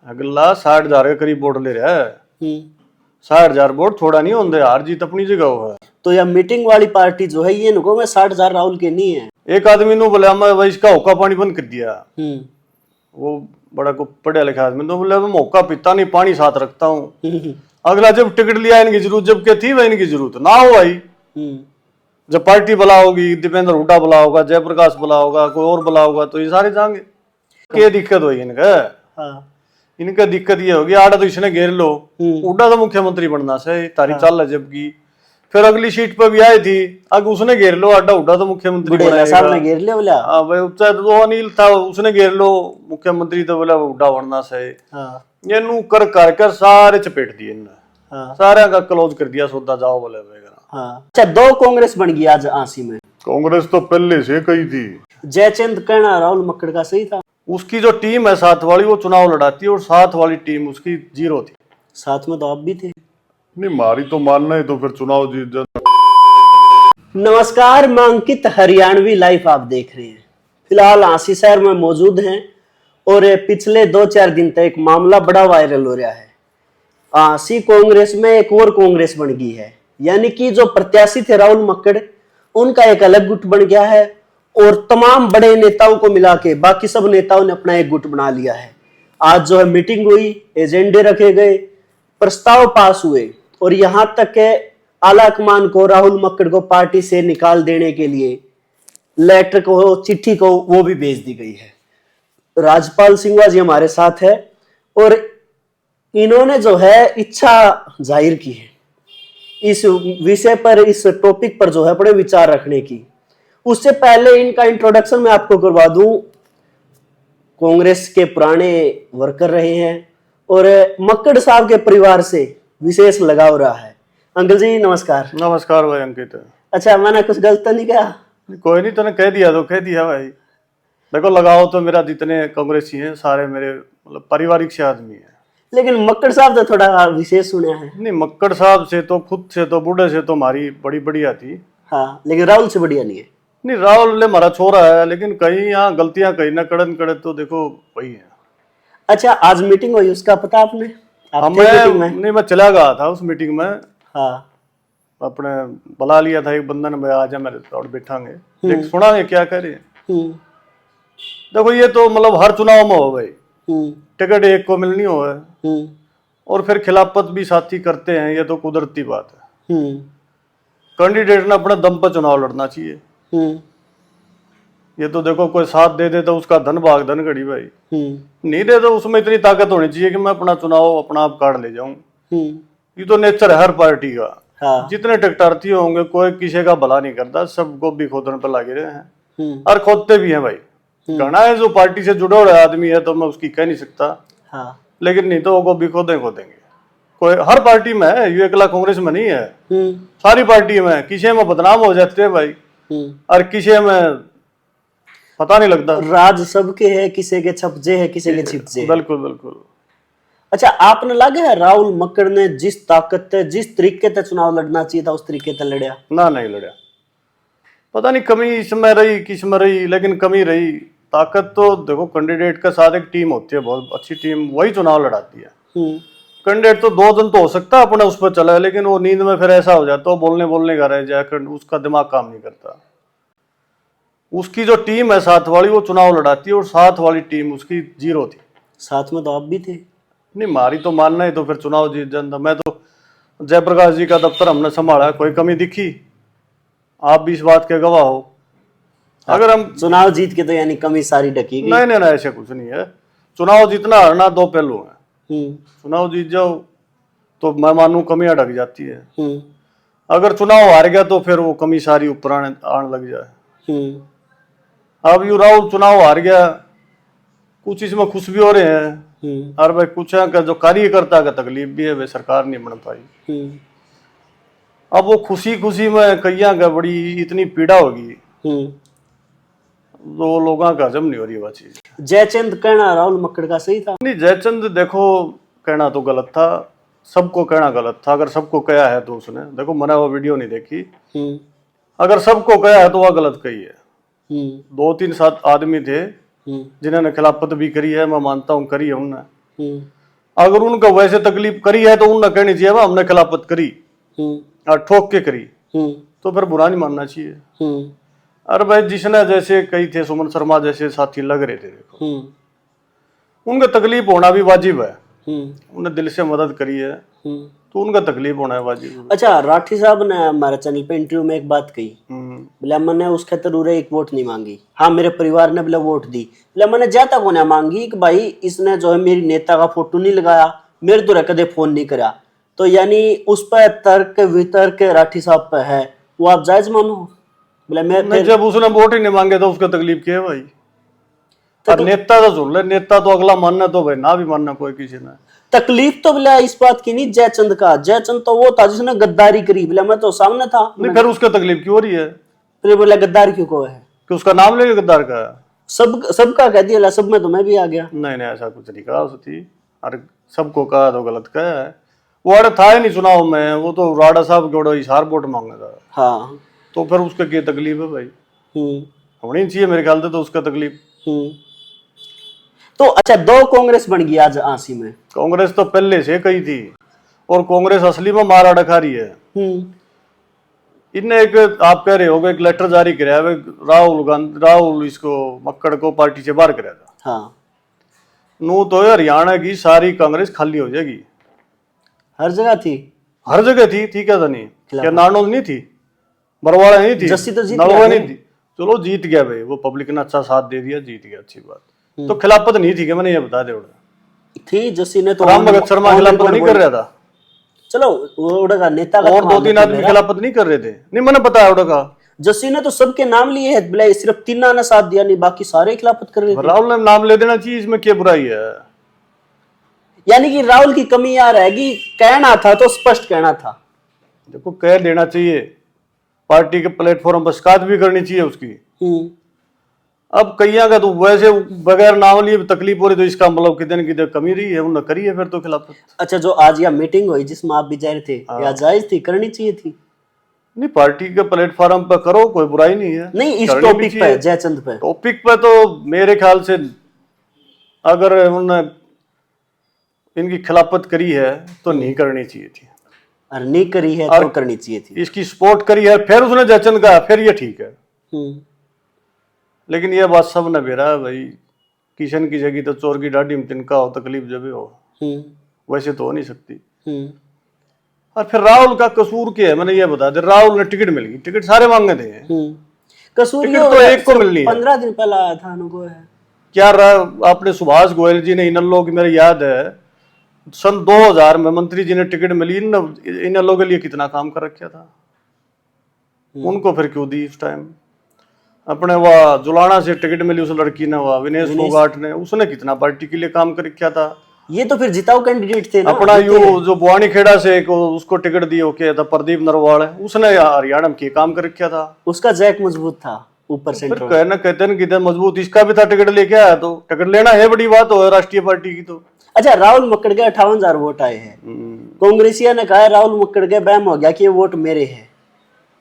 अगला 60,000 के करीब वोट ले रहा है। 60,000 वोट थोड़ा नहीं होंगे, हार जीत अपनी जगह हो है। तो यह मीटिंग वाली पार्टी जो है ये नको मैं 60,000 राहुल के नहीं है। एक आदमी ने बोला मैं भाई इसका होका पानी बंद कर दिया। वो बड़ा को पढ़ा लिखा आदमी तो बोला मैं मौका पीता नहीं, पानी साथ रखता हूँ। अगला जब टिकट लिया इनकी जरूरत जब के थी वह इनकी जरूरत ना हो भाई। जब पार्टी बुला होगी, दीपेंद्र हुड्डा बुला होगा, जयप्रकाश बुला होगा, कोई और बुला होगा तो ये सारे जाएंगे। क्या दिक्कत हुई इनका? इनका दिक्कत ये होगी आड़ा तो इसने घेर लो, हुड्डा तो मुख्यमंत्री बनना से तारी चाल है जबकि फिर अगली सीट पर भी आई थी, अब उसने घेर लो आड़ा हुड्डा तो मुख्यमंत्री साहब ने घेर लिया बोला। हाँ भाई तो अनिल था उसने घेर लो मुख्यमंत्री तो बोला हुड्डा बनना से। ये नू कर कर सारे चपेट दिए इन्होंने, सारे का क्लोज कर दिया सौदा जाओ बोले। अच्छा 2 कांग्रेस बन गई आज आंसी में। कांग्रेस तो पहले से कही थी। जयचंद कहना राहुल मक्कड़ का सही था। उसकी जो टीम है साथ वाली वो चुनाव लड़ाती है और साथ वाली टीम उसकी 0 थी। साथ में तो आप भी थे। नहीं मारी तो मानना है तो फिर चुनाव जीत जाता। नमस्कार, मैं अंकित हरियाणवी लाइफ आप देख रहे हैं। फिलहाल आंसी शहर में मौजूद हैं और पिछले 2-4 दिन तक एक मामला बड़ा वायरल हो रहा है। आंसी कांग्रेस में एक और कांग्रेस बन गई है, यानी कि जो प्रत्याशी थे राहुल मक्कड़ उनका एक अलग गुट बन गया है और तमाम बड़े नेताओं को मिला के बाकी सब नेताओं ने अपना एक गुट बना लिया है। आज जो है मीटिंग हुई, एजेंडे रखे गए, प्रस्ताव पास हुए और यहां तक के आला कमान को राहुल मक्कड़ को पार्टी से निकाल देने के लिए लेटर को, चिट्ठी को वो भी भेज दी गई है। राजपाल सिंह जी हमारे साथ है और इन्होंने जो है इच्छा जाहिर की है इस विषय पर, इस टॉपिक पर जो है बड़े विचार रखने की। उससे पहले इनका इंट्रोडक्शन मैं आपको करवा दूं। कांग्रेस के पुराने वर्कर रहे हैं और मक्कड़ साहब के परिवार से विशेष लगाव रहा है। अंकल जी नमस्कार। नमस्कार भाई अंकित। अच्छा मैंने कुछ गलत तो नहीं कहा? कोई नहीं, तूने कह दिया तो कह दिया भाई। देखो लगाओ तो मेरा जितने कांग्रेसी हैं सारे मेरे मतलब पारिवारिक से आदमी है। लेकिन मक्कड़ साहब तो थोड़ा विशेष सुना है। नहीं मक्कड़ साहब से तो खुद से तो बूढ़े से तो हमारी बड़ी बढ़िया थी। हाँ लेकिन राहुल से बढ़िया नहीं है। नहीं राहुल ने हमारा छोरा है लेकिन कहीं यहाँ गलतियां कहीं ना कड़न कड़े तो देखो वही है। अच्छा आज मीटिंग हुई उसका पता आपने? नहीं मैं चला गया था उस मीटिंग में। हाँ अपने बुला लिया था एक बंदा ने, भाई आ जा मेरे और बैठांगे देख सुनांगे क्या कह रहे हैं। देखो ये तो मतलब हर चुनाव में हो भाई, टिकट एक को मिलनी हो है और फिर खिलाफत भी साथी करते हैं, ये तो कुदरती बात है। कैंडिडेट ने अपने दम पर चुनाव लड़ना चाहिए। ये तो देखो कोई साथ दे दे तो उसका धन भाग धन घड़ी भाई, नहीं दे तो उसमें इतनी ताकत होनी चाहिए कि मैं अपना चुनाव अपना आप काट ले जाऊं। ये तो नेचर है हर पार्टी का। हाँ। जितने टिकटार्थी होंगे कोई किसी का भला नहीं करता, सबको भी खोदने पर लगे रहे हैं और खोदते भी हैं भाई। कहना है जो पार्टी से जुड़ा हुआ आदमी है तो मैं उसकी कह नहीं सकता। हाँ। लेकिन नहीं तो वो भी खोदेंगे। कोई हर पार्टी में है, ये अकेला कांग्रेस में नहीं है, सारी पार्टी में किसी में बदनाम हो जाते हैं भाई और किसी में पता नहीं लगता। राज सबके है, किसी के छपजे है, किसी के छिपजे। बिल्कुल बिल्कुल। अच्छा आपने लगे है राहुल मक्कड़ ने जिस ताकत से जिस तरीके से चुनाव लड़ना चाहिए था उस तरीके से लड़या ना? नहीं लड़या। पता नहीं कमी इसमें रही किसमें रही, लेकिन कमी रही। ताकत तो देखो कैंडिडेट के साथ एक टीम होती है, बहुत अच्छी टीम, वही चुनाव लड़ाती है। कैंडिडेट तो 2 दिन तो हो सकता है अपना उस पर चला है, लेकिन वो नींद में फिर ऐसा हो जाता है बोलने का रह जाए, उसका दिमाग काम नहीं करता। उसकी जो टीम है साथ वाली वो चुनाव लड़ाती है और साथ वाली टीम उसकी 0 थी। साथ में तो आप भी थे। नहीं मारी तो मानना है तो फिर चुनाव जीत जाता। मैं तो जयप्रकाश जी का दफ्तर हमने संभाला, कोई कमी दिखी? आप भी इस बात के गवाह हो। अगर हम चुनाव जीत के तो यानी कमी सारी ढकी गई? नहीं ऐसे कुछ नहीं है। चुनाव जीतना हारना 2 पहलू है। चुनाव जीत जाओ तो मैं मानू कमियां ढक जाती है, अगर चुनाव हार गया तो फिर वो कमी सारी ऊपर आने लग जाए। अब यू राहुल चुनाव हार गया, कुछ इसमें खुश भी हो रहे हैं और भाई कुछ है जो कार्यकर्ता का तकलीफ भी है, वे सरकार नहीं बन पाई। अब वो खुशी में कईया का बड़ी इतनी पीड़ा होगी तो लोगों का हजम नहीं हो रही वो चीज। जयचंद कहना राहुल मक्कड़ का सही था? नहीं जयचंद देखो कहना तो गलत था, सबको कहना गलत था। अगर सबको कहा है तो उसने देखो मैंने वो वीडियो नहीं देखी, अगर सबको कहा है तो वह गलत कही है। 2-3 7 आदमी थे जिन्होंने खिलाफत भी करी है, मैं मानता हूँ करी है उन्होंने, अगर उनका वैसे तकलीफ करी है तो उनने कहनी चाहिए "वाह, हमने खिलाफत करी और ठोक के करी", तो फिर बुरा नहीं मानना चाहिए। अरे भाई, जिसने जैसे कई थे सुमन शर्मा जैसे साथी लग रहे थे, देखो उनका तकलीफ होना भी वाजिब है। उन्हें दिल से मदद करी है तो उनका तकलीफ होना है वाजिब। अच्छा, राठी साहब ने हमारे चैनल पे इंटरव्यू में एक बात कही, बोले मैंने उस खातर उरे एक वोट नहीं मांगी, हाँ मेरे परिवार ने बोले वोट दी, बोले मैंने ज्यादा को नहीं मांगी कि भाई इसने जो है मेरी नेता का फोटो नहीं लगाया, मेरे तो कदे फोन नहीं करा, तो यानी उस पर तर्क वितर्क राठी साहब पे है, वो आप जायज मानो? बोले मैं जब उसने वोट ही नहीं मांगे तो उसका तकलीफ क्या है भाई? और नेता तो सुन ले, नेता तो अगला मानना तो भाई ना भी मानना कोई किसी ने। तकलीफ तो बोला इस बात की नहीं जयचंद का, जयचंद तो वो था जिसने गद्दारी करी, बोला मैं तो सामने था। नहीं, फिर उसका तकलीफ क्यों हो रही है? फिर बोला गद्दार क्यों को है कि उसका नाम लेके गद्दार का है? सबका कह दिया, सब में तो मैं भी आ गया। नहीं नहीं, ऐसा कुछ नहीं कहा उसकी। अरे सबको कहा तो गलत कहा है। वो अरे था ही नहीं चुनाव में, वो तो राडा साहब के इशार वोट मांगेगा। हाँ, तो फिर उसका क्या तकलीफ है भाई? होनी चाहिए मेरे ख्याल से तो उसका तकलीफ। तो अच्छा, 2 कांग्रेस बन गई आज आसी में। कांग्रेस तो पहले से कही थी, और कांग्रेस असली में मारा डखा रही है। इनने एक, आप कह रहे हो, एक लेटर जारी कराया राहुल इसको मक्कड़ को पार्टी से बाहर कराया था। हाँ, नू तो हरियाणा की सारी कांग्रेस खाली हो जाएगी। हर जगह थी, हर जगह थी क्या? नहीं क्या नारनौल नहीं थी, बरवाड़ा नहीं थी, जस्सी तो जीत नलवा नहीं थी। चलो जीत गया भाई, वो पब्लिक ने अच्छा साथ दे दिया, जीत गया, अच्छी बात। तो खिलाफत नहीं थी क्या? मैंने ये बता दे। थी जस्सी ने तो राम भगत शर्मा खिलाफत नहीं कर रहा था? चलो वो का नेता का और 2-3 आदमी खिलाफत नहीं कर रहे थे? नहीं, मैंने बताया उड़का। जस्सी ने तो सबके नाम लिए है, बोले सिर्फ 3 ने साथ दिया, नहीं बाकी सारे खिलाफत कर रहे थे। राहुल ने नाम ले देना चाहिए, इसमें क्या बुराई है? यानी कि राहुल की कमी आ रहेगी, कहना था तो स्पष्ट कहना था। देखो, कह देना चाहिए, पार्टी के प्लेटफॉर्म पर शिकायत भी करनी चाहिए उसकी। अब कईया का तो वैसे बगैर नाम लिए तकलीफ हो रही, तो इसका मतलब कितने कमी रही है, उन्होंने करी है फिर तो खिलाफत। अच्छा, जो आज यह मीटिंग हुई जिसमें आप भी जा रहे थे, या जायज थी, करनी चाहिए थी? नहीं, पार्टी के प्लेटफॉर्म पर करो, कोई बुराई नहीं है। नहीं, इस टॉपिक पे, जयचंद पे टॉपिक पे तो मेरे ख्याल से अगर उन्होंने इनकी खिलाफत करी है तो नहीं करनी चाहिए थी। और नहीं करी है तो करनी चाहिए थी। इसकी सपोर्ट करी है, फिर उसने जयचंद का, फिर ये ठीक है। लेकिन ये बात सब ने बेरा है भाई, किशन की जगह तो चोर की डाढ़ी में तिनका हो, तकलीफ जब हो, वैसे तो हो नहीं सकती। और फिर राहुल का कसूर क्या है? मैंने ये बता दिया, राहुल ने टिकट मिल गई, टिकट सारे मांगे थे, कसूर तो एक को मिलनी है। 15 दिन पहले आया था अनुभव है क्या आपने सुभाष गोयल जी ने, इन लोगों की मेरे याद है सन 2000 में मंत्री जी ने टिकट मिली, इन लोगों के लिए कितना काम कर रखा था, उनको फिर क्यों दी उस टाइम? अपने वह जुलाना से टिकट मिली उस लड़की ने, वह विनेश फोगाट ने, उसने कितना पार्टी के लिए काम कर रखा था। ये तो फिर जिताऊ कैंडिडेट थे ना। अपना यू जो बुआनी खेड़ा से उसको टिकट दी, ओके था प्रदीप नरवाल है, उसने हरियाणा में काम कर रखा था, उसका जैक मजबूत था ऊपर से। कहते हैं कितने मजबूत, इसका भी था, टिकट लेके आया, तो टिकट लेना है बड़ी बात हो राष्ट्रीय पार्टी की। तो अच्छा, राहुल मक्कड़ के 58,000 वोट आए हैं, कांग्रेसिया ने कहा राहुल मक्कड़ के बैम हो गया कि ये वोट मेरे हैं।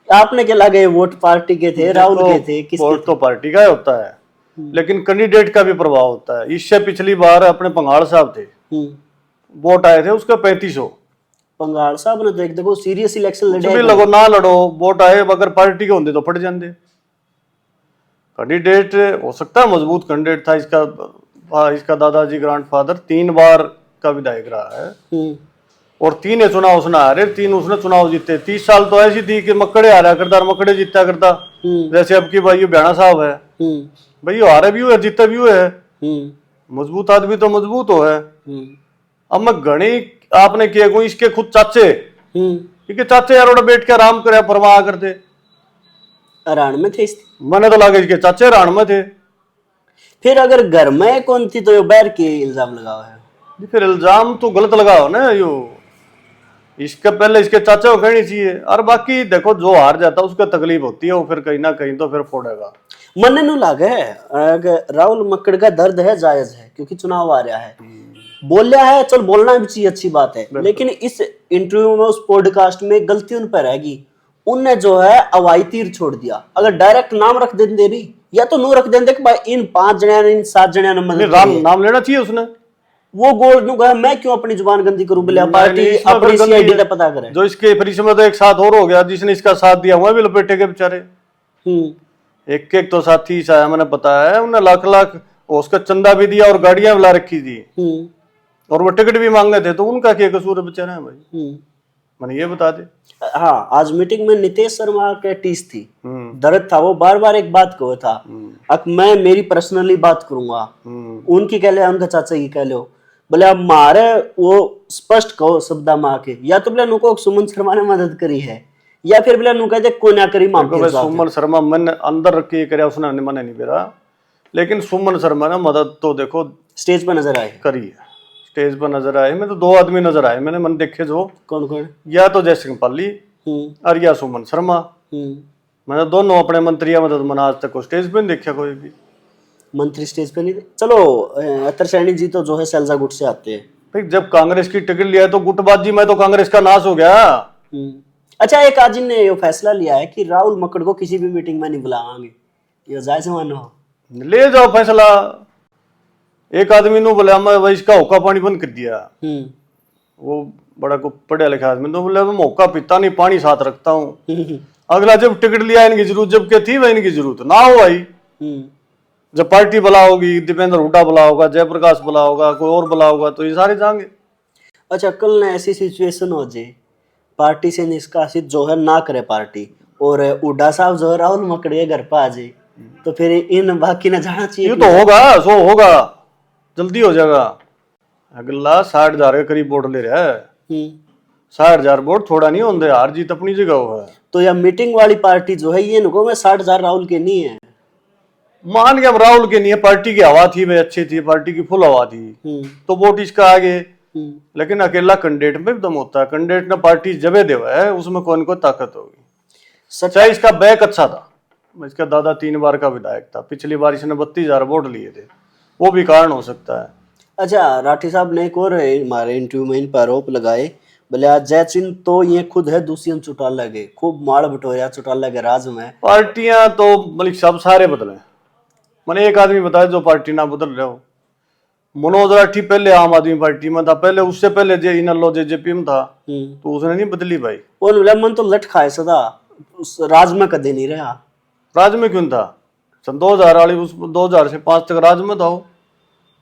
आपने क्या लगा ये वोट पार्टी के थे, राहुल के थे? किसके? वोट तो पार्टी का होता है, लेकिन कैंडिडेट का भी प्रभाव होता है। इससे पिछली बार अपने पंगाल साहब थे, वोट आए थे उसका 3500। पंगाल साहब ने तो एक देखो सीरियस इलेक्शन लड़े, लगो ना लड़ो, वोट आए, अगर पार्टी के होंगे तो फट जाते। कैंडिडेट हो सकता है मजबूत कैंडिडेट था, इसका दादाजी ग्रैंडफादर 3 बार का विधायक रहा है, और 3 चुनाव उसने हारे, 3 उसने चुनाव जीते। 30 साल तो ऐसी थी कि मक्कड़े हारा करता और मक्कड़े जीता करता। जैसे अब की भाई ब्याणा साहब है, भाई हारे भी हुए, जीते भी हुए है, मजबूत आदमी तो मजबूत हो है। अब मैं घनी आपने किया कोई, इसके खुद चाचे, क्योंकि चाचे यार बैठ के आराम करे परवाह करते, राण में थे, मैंने तो लगा इसके चाचे राण में थे। फिर अगर घर में कौन थी तो बैर के इल्जाम लगाओ है, फिर इल्जाम तो गलत लगाओ ना, यो इसके पहले इसके चाचा को कहनी चाहिए। और बाकी देखो, जो हार जाता है उसका तकलीफ होती है, वो फिर कहीं ना कहीं तो फिर फोड़ेगा। मन नहीं लागे राहुल मक्कड़ का दर्द है, जायज है, क्योंकि चुनाव आ रहा है, बोल रहा है, चल बोलना भी चाहिए, अच्छी बात है। लेकिन इस इंटरव्यू में, उस पॉडकास्ट में गलती उन पर रहेगी, उनने जो है हवाई तीर छोड़ दिया। अगर डायरेक्ट नाम रख देते रही, या तो नू रख देते कि भाई इन 5 जने, इन 7 जने नाम लेना चाहिए उसने। वो गोल्ड नु कहा मैं क्यों अपनी जुबान गंदी करूं, बोले पार्टी अपनी सीआईडी का पता करे। जो इसके फिर इसमें तो एक साथ और हो गया, जिसने इसका साथ दिया वह भी लपेटे के बेचारे। एक एक तो साथी आया, मैंने बताया है, उन्हें लाख लाख उसका चंदा भी दिया और गाड़ियां बुला रखी थी और वो टिकट भी मांगे थे, तो उनका क्या कसूर है बेचारे भाई, मैंने ये बता दे। हाँ, आज मीटिंग में नीतीश शर्मा के टीस थी, दर्द था, वो बार बार एक बात कहो था, अब मैं मेरी पर्सनली बात करूंगा, उनकी कह ले, उनका चाचा की कह लो, बोले अब मारे वो स्पष्ट कहो शब्दा माँ के, या तो बोले नुको सुमन शर्मा ने मदद करी है, या फिर बोले नु कहते कोई ना करी मां। सुमन शर्मा मैंने अंदर रख के करे, उसने मना नहीं मेरा, लेकिन सुमन शर्मा ने मदद तो देखो स्टेज पर नजर आए करी है, स्टेज पर नजर आए, मैं तो 2 आदमी नजर आए मैंने, मन देखे जो कौन कौन, या तो जय सिंह पाली और या सुमन शर्मा, मैंने दोनों अपने मंत्रिया मदद मना, आज तक स्टेज पे नहीं देखा कोई भी मंत्री स्टेज पे नहीं। चलो अतर सैनी जी तो जो है सैलजा गुट से आते हैं भाई, जब कांग्रेस की टिकट लिया तो गुटबाजी में तो कांग्रेस का नाश हो गया। अच्छा, एक आज ने ये फैसला लिया है कि राहुल मकड़ को किसी भी मीटिंग में नहीं बुलावांगे, ये जायज मानो, ले जाओ फैसला। एक आदमी नु बोला मैं भाई इसका होका पानी बंद कर दिया, वो बड़ा को पढ़ा लिखा आदमी तो बोले मैं होका पीता नहीं, पानी साथ रखता हूँ। अगला जब टिकट लिया इनकी जरूरत जब क्या थी, वह इनकी जरूरत ना हो भाई, जब पार्टी बुला होगी, दीपेंद्र हुड्डा बुला होगा, जयप्रकाश बुला होगा, कोई और बुला होगा, तो ये सारे जाएंगे। अच्छा, कल ना ऐसी सिचुएशन हो जाए पार्टी से निष्कासित जो है ना करे पार्टी, और हुड्डा साहब जो है राहुल मकड़ के घर पर आ जाए, तो फिर इन बाकी ना जाना चाहिए। ये तो होगा, सो होगा, जल्दी हो जाएगा। अगला 60,000 के करीब वोट ले रहा है, 60,000 वोट थोड़ा नहीं होंगे, हार जीत अपनी जगह हो है। तो यह मीटिंग वाली पार्टी जो है ये नुको में 60,000 राहुल के नहीं है, मान के अब राहुल के नहीं है, पार्टी की हवा थी भाई, अच्छी थी, पार्टी की फुल हवा थी, तो वोट इसका आगे। लेकिन अकेला कैंडिडेट में भी दम होता है, कैंडिडेट ने पार्टी जबे देवा है, उसमें कौन को ताकत होगी। सच्चाई इसका बैक अच्छा था, इसका दादा 3 बार का विधायक था, पिछली बार इसने 32,000 वोट लिए थे, वो भी कारण हो सकता है। अच्छा, राठी साहब ने एक और हमारे इंटरव्यू में इन पर आरोप लगाए, बोले आज जयचिंद तो ये खुद है दुष्यंत चौटाला के, खूब माड़ बटोरिया चौटाला के राज में। पार्टियां तो मलिक सब सारे बदले, मैंने एक आदमी बताया जो पार्टी ना बदल रहे हो। मनोज राठी पहले आम आदमी पार्टी में था, पहले उससे पहले जे इनलो जेजेपी में था, तो उसने नहीं बदली भाई। और मन तो लट खाए सदा, उस राज में कदे नहीं रहा। राज में क्यों था? सन 2000 वाली, उस 2000 से 5 तक राज में था,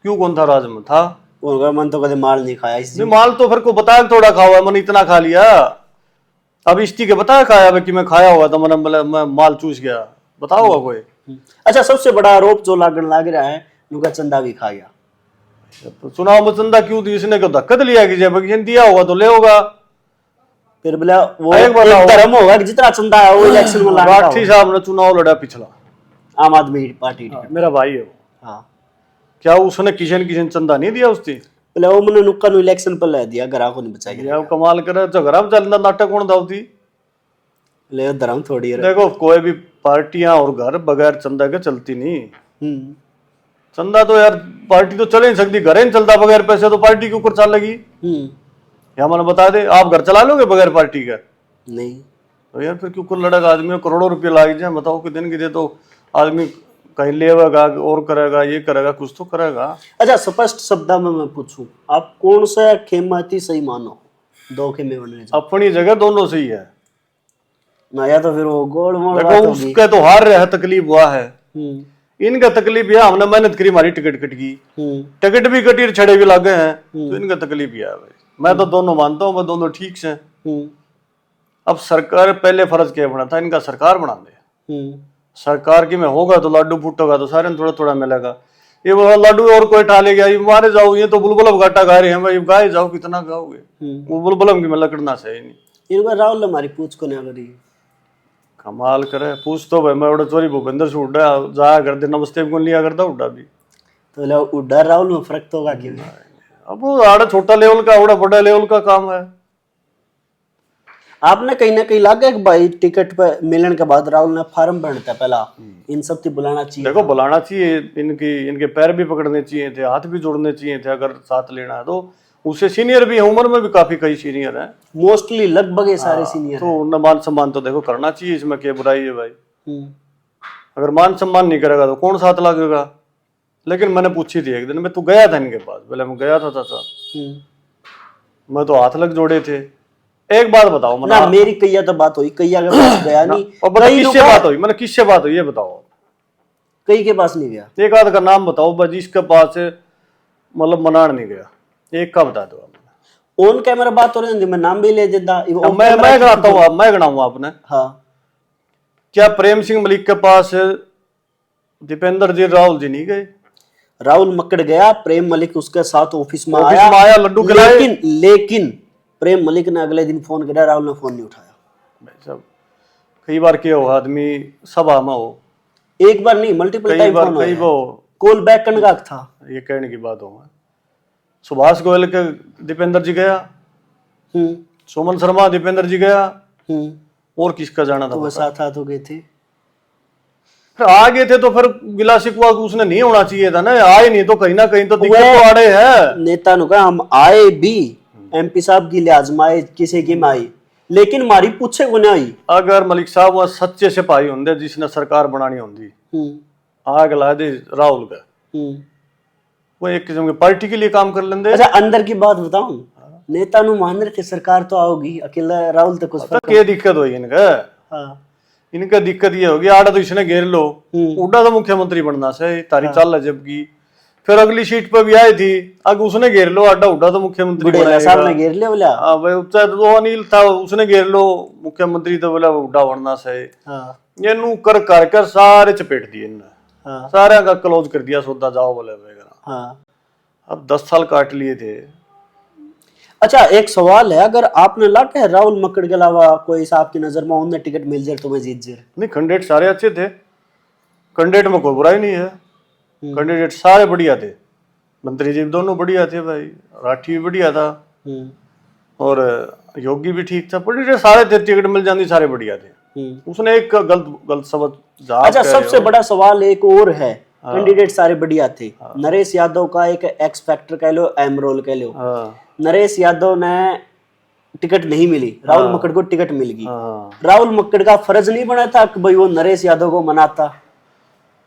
क्यों कौन था राज में था? मन तो कदे माल नहीं खाया, इसलिए माल तो फिर को बताया थोड़ा खाया हुआ, मैंने इतना खा लिया, अब इष्टि के बताया खाया कि मैं खाया हुआ था, मैं माल चूस गया, बताओ होगा कोई? अच्छा, सबसे बड़ा आरोप जो लागण लाग रहा है उनका चंदा भी खा गया। तो चुनाव में चंदा क्यों दी? इसने धक्का लिया कि जब दिया होगा तो ले होगा, फिर बोला वो एक धर्म होगा कि जितना चंदा है वो इलेक्शन में लाना। राठी साहब ने चुनाव लड़ा पिछला, आम आदमी पार्टी, मेरा भाई है वो, हाँ, क्या उसने किशन चंदा नहीं दिया उसकी? बोले वो मैंने नुक्का नु इलेक्शन पर ले दिया, घरा को नहीं बचा गया। यार कमाल करे, झगड़ा चलना नाटक कौन दावती? ले धर्म थोड़ी है, देखो कोई भी पार्टियां और घर बगैर चंदा के चलती नहीं। चंदा तो यार पार्टी तो चल नहीं सकती, घर ही नहीं चलता बगैर पैसे, तो पार्टी के ऊपर चल लगी। या मैंने बता दे, आप घर चला लोगे बगैर पार्टी का? नहीं। तो यार फिर क्यों कुल लड़का आदमी करोड़ों रुपये लाग जाए, बताओ कि दिन की दे तो आदमी कहीं लेगा और करेगा, ये करेगा, कुछ तो करेगा। अच्छा, स्पष्ट शब्द में मैं पूछूं, आप कौन सा खेमाती सही मानो? 2 खेमे बनने अपनी जगह दोनों सही है ना, या तो फिर वो गोल मोड़ उसका तो हार रहा है, तकलीफ हुआ है, इनका तकलीफ है, हमने मेहनत करी, हमारी टिकट कट गई, टिकट भी कटी, छड़े भी लागे हैं, तो इनका तकलीफ है भाई। मैं तो दोनों मानता हूँ, मैं दोनों ठीक से। अब सरकार पहले फर्ज क्या बना था, इनका सरकार बना दे, सरकार की में होगा तो लाडू फूटोगा तो सारे थोड़ा थोड़ा मिलेगा। ये वो लाडू और कोई टाले गया, ये मारे जाओ, ये तो बुलबुल घाटा गा रहे हैं भाई, गाए जाओ, कितना गाओगे? वो बुलबुल की में लकड़ना सही नहीं। इनका राहुल हमारी पूछ को नहीं करी, कमाल करे, पूछ तो भाई मैं उड़ा चोरी भूपेंद्र से उड़ा जाया करते, नमस्ते कौन लिया करता उड़ा भी, तो उड़ा राहुल में फर्क तो होगा क्यों? अब वो आड़ा छोटा लेवल का, उड़ा बड़ा लेवल का काम है। आपने कहीं ना कहीं लगा कि भाई टिकट पे मिलने के बाद राहुल ने फार्म भरता पहला इन सब बुलाना चाहिए? देखो बुलाना चाहिए, इनके पैर भी पकड़ने चाहिए थे, हाथ भी जोड़ने चाहिए थे, अगर साथ लेना है तो। उससे सीनियर भी है, उम्र में भी काफी कई सीनियर हैं, मोस्टली लगभग ये सारे सीनियर, तो उन्हें मान सम्मान तो देखो करना चाहिए, इसमें क्या बुराई है भाई? अगर मान सम्मान नहीं करेगा तो कौन साथ लगेगा? लेकिन मैंने पूछी थी एक दिन में, तू गया था इनके पास? बोले मैं गया था चाचा, मैं तो हाथ लग जोड़े थे। एक बात बताओ मना, ना मेरी कैया तो बात हुई, कैया के पास गया नहीं। और बता किससे बात हुई? मैंने किससे बात हुई ये बताओ। कई के पास नहीं गया। एक आध का नाम बताओ बस जिसके पास मतलब मनान नहीं गया, एक का बता दो। ऑन कैमरा बात हो रही है, मैं नाम भी ले देता। मैं गणाता हूँ, मैं गणाऊंगा आपने। हाँ, क्या प्रेम सिंह मलिक के पास दीपेंद्र जी राहुल जी नहीं गए? राहुल मक्कड़ गया, प्रेम मलिक उसके साथ ऑफिस में आया, लड्डू खिलाए। लेकिन प्रेम मलिक ने अगले दिन फोन किया, राहुल ने फोन नहीं उठाया। भाई साहब कई बार क्या हो, आदमी सभा में हो, एक बार नहीं मल्टीपल टाइम फोन कई हो, कॉल बैक करने का था। ये कहने की बात हो। सुभाष गोयल के दीपेंद्र जी गया, सुमन शर्मा दीपेंद्र जी गया, और किसका जाना था? तो साथ हो गए थे, फिर आ गए थे तो फिर गिला शिकवा उसने नहीं होना चाहिए था ना, आए नहीं तो कहीं ना कहीं तो दिक्कत तो आ रहे है। नेता ने कहा हम आए भी एमपी साहब की लिहाज में आए, किसी की में आई, लेकिन हमारी पूछे को नहीं आई। अगर मलिक साहब वहां सच्चे सिपाही होंगे जिसने सरकार बनानी होंगी, आग ला दे राहुल का, वो एक किस्म की पार्टी के लिए काम कर लेंगे। अच्छा अंदर की बात बताऊं, नेता नु मान रहे थे सरकार तो आओगी, अकेला राहुल तो कुछ क्या दिक्कत हुई इनका? इनका दिक्कत ये होगी, आड़ा तो इसने घेर लो, उड़ा तो मुख्यमंत्री बनना से तारी चाल है जबकि, फिर अगली सीट पे भी आई थी, अब उसने घेर लो, आड़ा उड़ा तो मुख्यमंत्री ने घेर लिया। बोला हाँ भाई, तो अनिल था उसने घेर लो मुख्यमंत्री, तो बोला उड़ा बनना से। ये नू कर कर सारे चपेट दिए इन्होंने, सारे का क्लोज कर दिया, सौदा जाओ बोले। अब 10 साल काट लिए थे। अच्छा एक सवाल है, अगर आपने लगा है राहुल मक्कड़ के अलावा कोई साहब की नजर में उन्हें टिकट मिल जाए तो मैं जीत जाए? नहीं, कैंडिडेट सारे अच्छे थे, कैंडिडेट में कोई बुराई नहीं है, कैंडिडेट सारे बढ़िया थे, मंत्री जी दोनों बढ़िया थे भाई, राठी भी बढ़िया था और योगी भी ठीक था, कैंडिडेट सारे थे, टिकट मिल जाती सारे बढ़िया थे। उसने एक गलत शब्द। अच्छा सबसे बड़ा सवाल एक और है, कैंडिडेट सारे बढ़िया थे, नरेश यादव का एक एक्स फैक्टर कह लो, एम रोल कह लो, नरेश यादव ने टिकट नहीं मिली, राहुल मक्कड़ को टिकट मिल गई। राहुल मक्कड़ का फर्ज नहीं बना था कि भाई वो नरेश यादव को मनाता?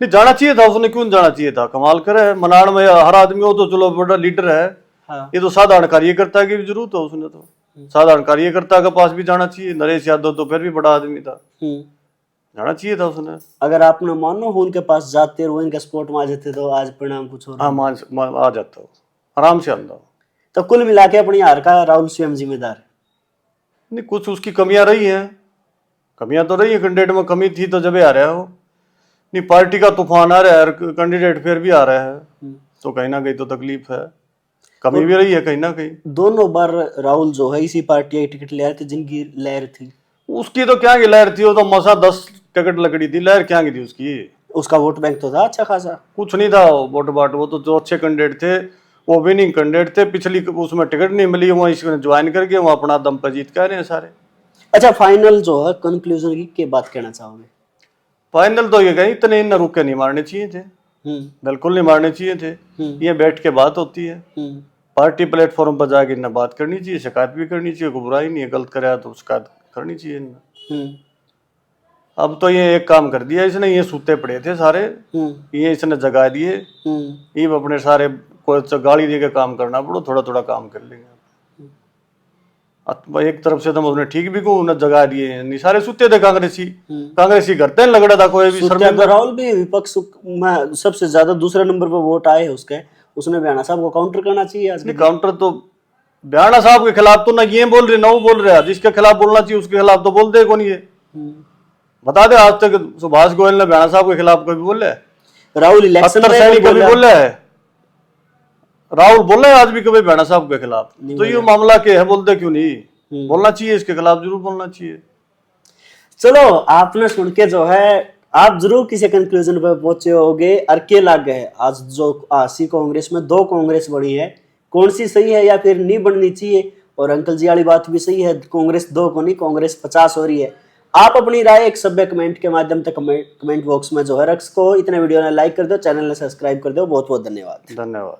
नहीं जाना चाहिए था उसने, क्यों जाना चाहिए था? कमाल करे, मनाड़ में हर आदमी हो तो चलो बड़ा लीडर है। ये तो साधारण कार्यकर्ता की भी जरूरत है, उसने तो साधारण कार्यकर्ता के पास भी जाना चाहिए। नरेश यादव तो फिर भी बड़ा आदमी था, जाना चाहिए था उसने। अगर आपने मानो उनके पास जाते और इनके स्पोर्ट में आ जाते तो आज परिणाम कुछ और। हाँ आ जाता हो, आराम से आता हो। तो कुल मिला के अपनी हार का राहुल स्वयं जिम्मेदार है? नहीं, कुछ उसकी कमियां रही हैं, कमियां तो रही है, कैंडिडेट में कमी थी तो जब आ रहा हो। नहीं, पार्टी का तूफान आ रहा है, कैंडिडेट फिर भी आ रहा है, तो कहीं ना कहीं तो तकलीफ है, कमी भी रही है कहीं ना कहीं। दोनों बार राहुल जो है इसी पार्टी की टिकट ले रहे थे, जिनकी लहर थी। उसकी तो क्या की लहर थी, वो तो मसा 10 टिकट लकड़ी थी, लहर क्या की थी उसकी? उसका वोट बैंक तो था अच्छा खासा, कुछ नहीं था वोट बाट, वो तो जो अच्छे कैंडिडेट थे वो विनिंग कैंडिडेट थे, पिछली उसमें टिकट नहीं मिली, वहाँ इसने ज्वाइन करके वहाँ अपना दम पर जीत कह रहे हैं सारे। अच्छा फाइनल जो है कंक्लूजन की बात कहना चाहोगे? फाइनल तो ये कहीं इतने इन रुके नहीं मारने चाहिए थे, बिल्कुल नहीं मारने चाहिए थे। ये बैठ के बात होती है, पार्टी प्लेटफॉर्म पर जाके इन्हें बात करनी चाहिए, शिकायत भी करनी चाहिए, कोई बुराई नहीं है, गलत करे तो शिकायत करनी चाहिए इन्हें। अब तो ये एक काम कर दिया इसने, ये सूते पड़े थे सारे, ये इसने जगा दिए, ये अपने सारे कोई गाली दे के काम करना पड़ो, थोड़ा थोड़ा काम कर लेंगे। एक तरफ से तो उसने ठीक भी को उन्हें जगा दिए, नहीं सारे सुते थे कांग्रेसी करते हैं लगड़ा था कोई भी। राहुल भी विपक्ष में सबसे ज्यादा दूसरे नंबर पर वोट आए उसके, उसने बयाना साहब को काउंटर करना चाहिए। आज नहीं काउंटर तो बयाना साहब के खिलाफ तो ना ये बोल रहे ना वो बोल रहे, जिसके खिलाफ बोलना चाहिए उसके खिलाफ तो बोल दे कौन ये बता दे। आज तक सुभाष गोयल ने बयाना साहब के खिलाफ कभी बोले? राहुल इलेक्शन कभी बोले है? राहुल बोले आज भी कभी बयाना साहब के खिलाफ? तो ये मामला के है, बोलते क्यों नहीं? बोलना चाहिए, इसके खिलाफ जरूर बोलना चाहिए। चलो आपने सुन के जो है आप जरूर किसी कंक्लूजन पर पहुंचे होगे, और के लग गए आज जो आसी कांग्रेस में 2 कांग्रेस बनी है, कौन सी सही है या फिर नहीं बननी चाहिए? और अंकल जी वाली बात भी सही है, कांग्रेस 2 को नहीं कांग्रेस 50 हो रही है। आप अपनी राय एक सभ्य कमेंट के माध्यम से कमेंट बॉक्स में जो है रख सको। इतने वीडियो ने लाइक कर दो, चैनल ने सब्सक्राइब कर दो। बहुत बहुत धन्यवाद।